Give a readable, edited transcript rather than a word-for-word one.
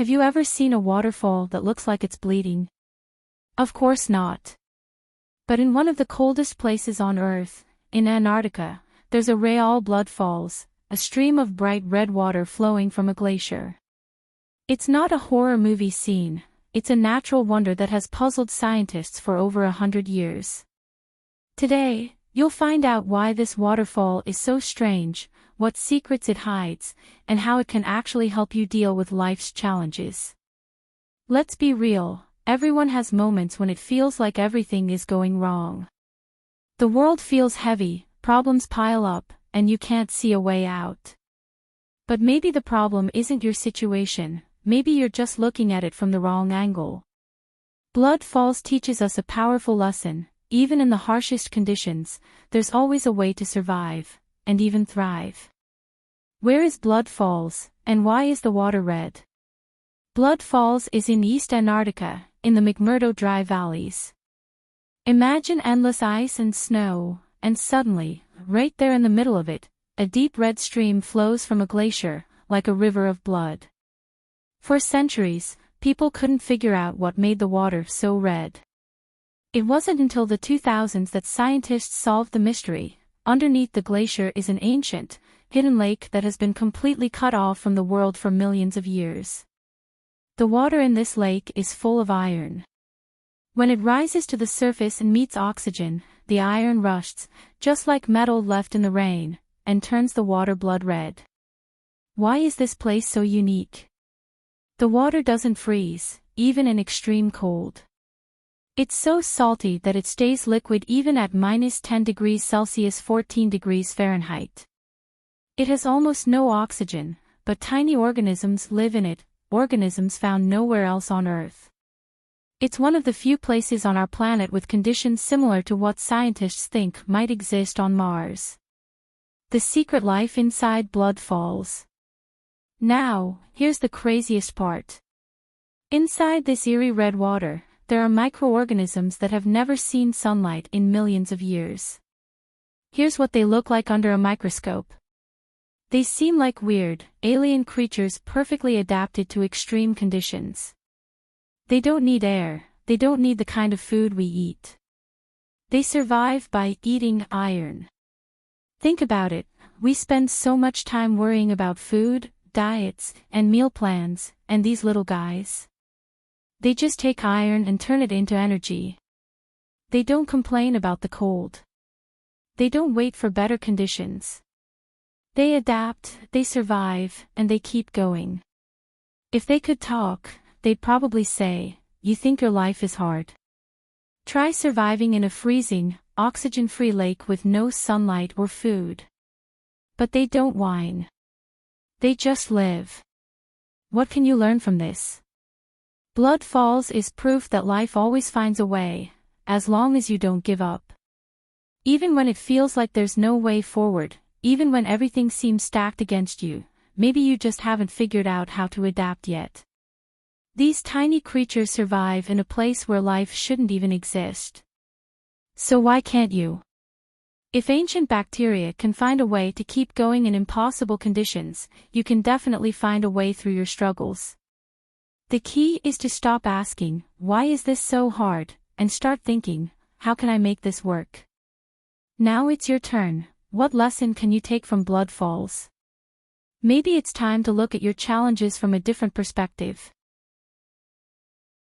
Have you ever seen a waterfall that looks like it's bleeding? Of course not. But in one of the coldest places on Earth, in Antarctica, there's a real blood falls, a stream of bright red water flowing from a glacier. It's not a horror movie scene, it's a natural wonder that has puzzled scientists for over 100 years. Today, you'll find out why this waterfall is so strange, what secrets it hides, and how it can actually help you deal with life's challenges. Let's be real, everyone has moments when it feels like everything is going wrong. The world feels heavy, problems pile up, and you can't see a way out. But maybe the problem isn't your situation, maybe you're just looking at it from the wrong angle. Blood Falls teaches us a powerful lesson: even in the harshest conditions, there's always a way to survive, and even thrive. Where is Blood Falls, and why is the water red? Blood Falls is in East Antarctica, in the McMurdo Dry Valleys. Imagine endless ice and snow, and suddenly, right there in the middle of it, a deep red stream flows from a glacier, like a river of blood. For centuries, people couldn't figure out what made the water so red. It wasn't until the 2000s that scientists solved the mystery. Underneath the glacier is an ancient, hidden lake that has been completely cut off from the world for millions of years. The water in this lake is full of iron. When it rises to the surface and meets oxygen, the iron rusts, just like metal left in the rain, and turns the water blood red. Why is this place so unique? The water doesn't freeze, even in extreme cold. It's so salty that it stays liquid even at -10 degrees Celsius 14 degrees Fahrenheit. It has almost no oxygen, but tiny organisms live in it, organisms found nowhere else on Earth. It's one of the few places on our planet with conditions similar to what scientists think might exist on Mars. The secret life inside Blood Falls. Now, here's the craziest part. Inside this eerie red water, there are microorganisms that have never seen sunlight in millions of years. Here's what they look like under a microscope. They seem like weird, alien creatures perfectly adapted to extreme conditions. They don't need air, they don't need the kind of food we eat. They survive by eating iron. Think about it, we spend so much time worrying about food, diets, and meal plans, and these little guys? They just take iron and turn it into energy. They don't complain about the cold. They don't wait for better conditions. They adapt, they survive, and they keep going. If they could talk, they'd probably say, "You think your life is hard? Try surviving in a freezing, oxygen-free lake with no sunlight or food." But they don't whine. They just live. What can you learn from this? Blood Falls is proof that life always finds a way, as long as you don't give up. Even when it feels like there's no way forward, even when everything seems stacked against you, maybe you just haven't figured out how to adapt yet. These tiny creatures survive in a place where life shouldn't even exist. So why can't you? If ancient bacteria can find a way to keep going in impossible conditions, you can definitely find a way through your struggles. The key is to stop asking, "Why is this so hard?" and start thinking, "How can I make this work?" Now it's your turn. What lesson can you take from Blood Falls? Maybe it's time to look at your challenges from a different perspective.